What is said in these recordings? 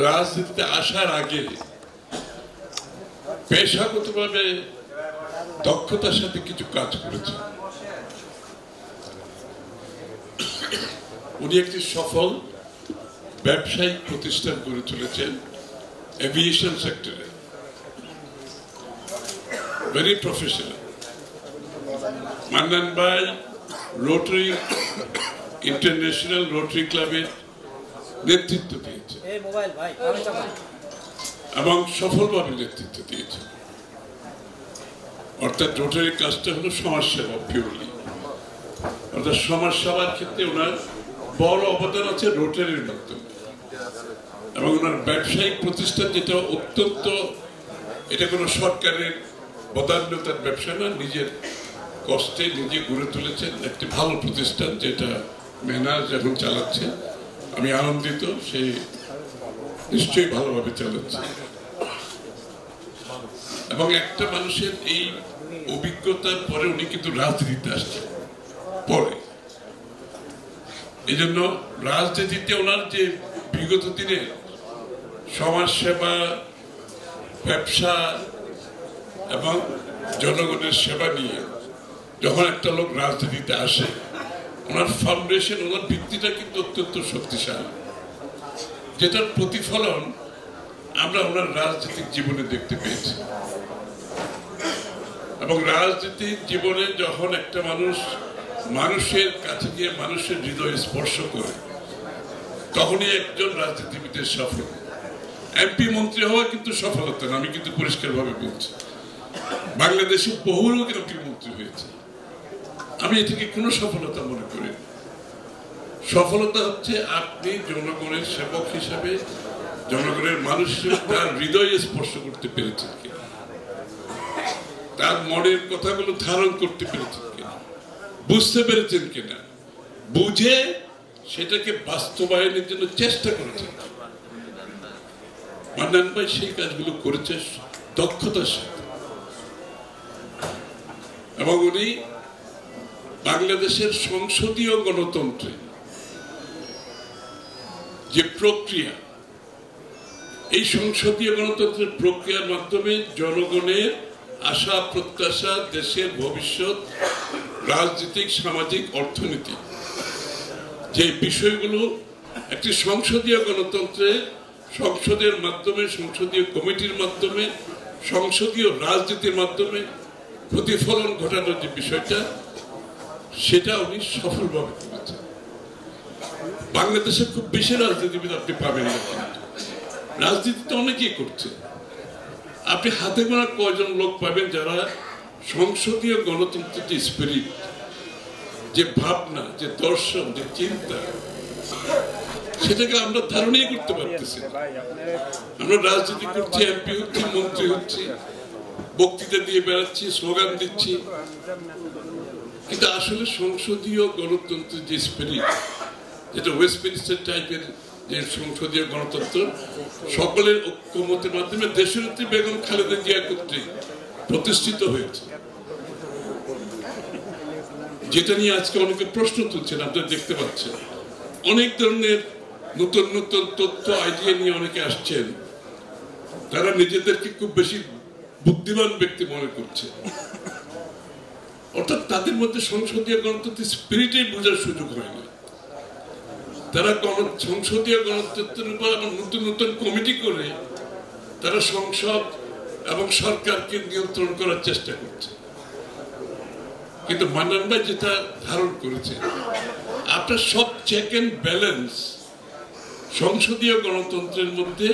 রাজনীতিতে আসার আগে পেশাগতভাবে দক্ষতার সাথে কিছু কাজ করেছেন। উনি একটি সফল ব্যবসায়িক প্রতিষ্ঠান গড়ে তুলেছেন এভিয়েশন সেক্টরে, ভেরি প্রফেশনাল। মান্নান ভাই রোটারি ইন্টারন্যাশনাল রোটারি ক্লাবের নেতৃত্ব দিয়েছে এবং সফলভাবে নেতৃত্ব দিয়েছে। অর্থাৎ রোটারির কাজটা হলো সমাজসেবা পিওরলি, অর্থাৎ সমাজসেবার ক্ষেত্রে ওনার বড় অবদান আছে রোটারির মাধ্যমে। এবং ওনার ব্যবসায়িক প্রতিষ্ঠান যেটা অত্যন্ত, এটা কোনো সরকারের বদান্যতার ব্যবসা না, নিজের কষ্টে নিজে গড়ে তুলেছেন একটি ভালো প্রতিষ্ঠান, যেটা ম্যানেজ যখন চালাচ্ছে আমি আনন্দিত, সে নিশ্চয়ই ভালোভাবে চালাচ্ছে। এবং একটা মানুষের এই অভিজ্ঞতার পরে উনি কিন্তু রাজনীতিতে আসছেন পরে, এই জন্য রাজনীতিতে ওনার যে বিগত দিনে সমাজসেবা, ব্যবসা এবং জনগণের সেবা নিয়ে যখন একটা লোক রাজনীতিতে আসে, ওনার ফাউন্ডেশন, ওনার ভিত্তিটা কিন্তু অত্যন্ত শক্তিশালী, যেটার প্রতিফলন আমরা ওনার রাজনৈতিক জীবনে দেখতে পেয়েছি। এবং রাজনীতিক জীবনে যখন একটা মানুষ মানুষের কাছে গিয়ে মানুষের হৃদয় স্পর্শ করে, তখনই একজন রাজনীতিবিদের সফল। এমপি মন্ত্রী হওয়া কিন্তু সফলতা না, আমি কিন্তু পরিষ্কারভাবে বলছি। বাংলাদেশে বহু লোক এমপি মন্ত্রী হয়েছে, আমি এটাকে কোনো সফলতা মনে করি না। সফলতা হচ্ছে আপনি জনগণের সেবক হিসাবে, জনগণের মানুষ হিসেবে তার হৃদয়ে স্পর্শ করতে পেরেছেন কিনা, তার মনের কথাগুলো ধারণ করতে পেরেছেন কিনা, বুঝতে পেরেছেন কিনা, বুঝে সেটাকে বাস্তবায়নের জন্য চেষ্টা করেছেন। মান্নান ভাই সেই কাজগুলো করেছে দক্ষতার সাথে। এবং উনি বাংলাদেশের সংসদীয় গণতন্ত্রে যে প্রক্রিয়া, এই সংসদীয় গণতন্ত্রের প্রক্রিয়ার মাধ্যমে জনগণের আশা প্রত্যাশা, দেশের ভবিষ্যৎ, রাজনৈতিক, সামাজিক, অর্থনীতি, যে বিষয়গুলো একটি সংসদীয় গণতন্ত্রে সংসদের মাধ্যমে, সংসদীয় কমিটির মাধ্যমে, সংসদীয় রাজনীতির মাধ্যমে প্রতিফলন ঘটানোর যে বিষয়টা, সেটা উনি সফলভাবে করেছেন। বাংলাদেশে খুব বেশি রাজনীতিবিদ আপনি পাবেন না, রাজনীতিতে অনেকেই করছে। আপনি হাতে গোনা কয়জন লোক পাবেন যারা সংসদীয় গণতন্ত্রের যে স্পিরিট, যে ভাবনা, যে দর্শন, যে চিন্তা, সেটাকে আমরা ধারণাই করতে পারতেছি। আমরা রাজনীতি করছি, এমপি হচ্ছি, মন্ত্রী হচ্ছি, বক্তৃতা দিয়ে বেড়াচ্ছি, স্লোগান দিচ্ছি, কিন্তু আসলে সংসদীয় গণতন্ত্রের যে স্পিরিট, যেটা ওয়েস্টমিনিস্টার টাইপের যে সংসদীয় গণতন্ত্র, সকলের ঐক্যমতের মাধ্যমে দেশনেত্রী বেগম খালেদা জিয়া কর্তৃক প্রতিষ্ঠিত হয়েছে, যেটা নিয়ে আজকে অনেকে প্রশ্ন তুলছেন, আপনারা দেখতে পাচ্ছেন। অনেক ধরনের নতুন নতুন তথ্য, আইডিয়া নিয়ে অনেকে আসছেন, তারা নিজেদেরকে খুব বেশি বুদ্ধিমান ব্যক্তি মনে করছে। অর্থাৎ তাদের মধ্যে সংসদীয় গণতন্ত্রের স্পিরিটই বোঝার সুযোগ হয় না। তারা সংসদীয় গণতন্ত্রের উপর নতুন নতুন কমিটি করে তারা সংসদ এবং সরকারকে নিয়ন্ত্রণ করার চেষ্টা করছে। কিন্তু মান্নান ভাই যেটা ধারণ করেছে, আপনার সব চেক এন্ড ব্যালেন্স সংসদীয় গণতন্ত্রের মধ্যে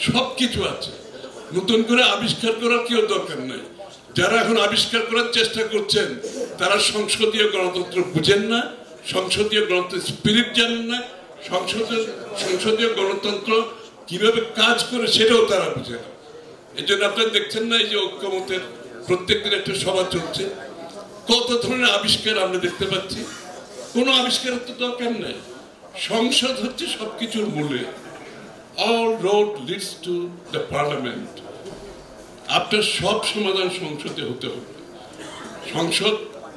সবকিছু আছে, নতুন করে আবিষ্কার করার কেউ দরকার নাই। যারা এখন আবিষ্কার করার চেষ্টা করছেন তারা সংসদীয় গণতন্ত্র বুঝেন না, সংসদীয় গণতন্ত্রের স্পিরিট জানেন না, সংসদীয় গণতন্ত্র কিভাবে কাজ করে সেটাও তারা বুঝে না। এই জন্য আপনারা দেখছেন না, এই যে ঐক্যমতের প্রত্যেকদিন একটা সভা চলছে, কত ধরনের আবিষ্কার আমরা দেখতে পাচ্ছি। কোনো আবিষ্কারের তো দরকার নেই, সংসদ হচ্ছে সবকিছুর মূলে। All road leads to the parliament. আপনার সব সমাধান সংসদে হতে হবে। সংসদ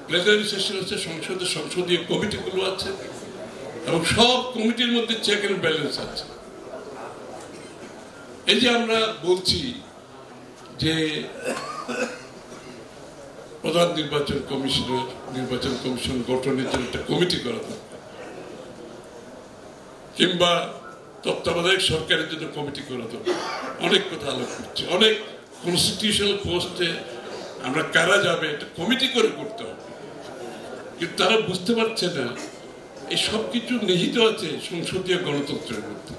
প্লেনারি সেশন হচ্ছে, সংসদের সংসদীয় কমিটিগুলো আছে এবং সব কমিটির মধ্যে চেক এন্ড ব্যালেন্স আছে। এই যে আমরা বলছি যে প্রধান নির্বাচন কমিশন গঠনের জন্য একটা কমিটি করা দরকার, কিংবা তত্ত্বাবধায়ক সরকারের জন্য কমিটি করা দরকার, অনেক কথা আলোচনা করছে। অনেক কনস্টিটিউশনাল পোস্টে আমরা কারা যাবে একটা কমিটি করে করতে হবে, কিন্তু তারা বুঝতে পারছে না এই সব কিছু নিহিত আছে সংসদীয় গণতন্ত্রের মধ্যে।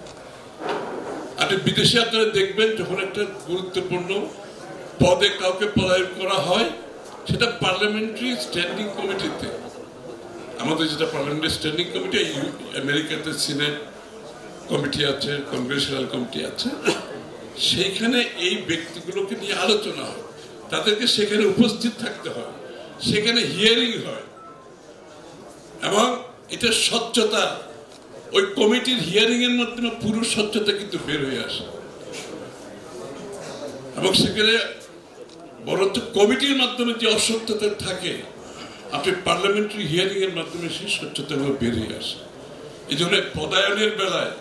আপনি বিদেশে আপনারা দেখবেন যখন একটা গুরুত্বপূর্ণ পদে কাউকে পদায়ন করা হয় সেটা পার্লামেন্টারি স্ট্যান্ডিং কমিটিতে, আমাদের যেটা পার্লামেন্টারি স্ট্যান্ডিং কমিটি, আমেরিকাতে সিনেট কমিটি আছে, কংগ্রেশনাল কমিটি আছে, সেইখানে এই ব্যক্তিগুলোকে নিয়ে আলোচনা হয়, তাদেরকে সেখানে উপস্থিত থাকতে হয়, সেখানে হিয়ারিং হয়, এবং এটা স্বচ্ছতা, ওই কমিটির হিয়ারিং এর মাধ্যমে পুরো স্বচ্ছতা কিন্তু বের হয়ে আসে। এবং সেখানে বরঞ্চ কমিটির মাধ্যমে যে অস্বচ্ছতা থাকে আপনি পার্লামেন্টারি হিয়ারিং এর মাধ্যমে সেই স্বচ্ছতাগুলো বের হয়ে আসে। এই জন্য পদায়নের বেলায়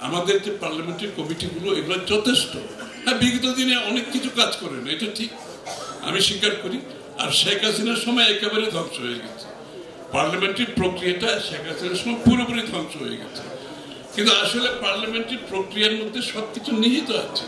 আমাদের যে পার্লামেন্টারি কমিটিগুলো এগুলো যথেষ্ট। হ্যাঁ, বিগত দিনে অনেক কিছু কাজ করেন, এটা ঠিক, আমি স্বীকার করি। আর শেখ হাসিনার সময় একেবারে ধ্বংস হয়ে গেছে পার্লামেন্টারি প্রক্রিয়াটা, শেখ হাসিনার সময় পুরোপুরি ধ্বংস হয়ে গেছে। কিন্তু আসলে পার্লামেন্টারি প্রক্রিয়ার মধ্যে সবকিছু নিহিত আছে।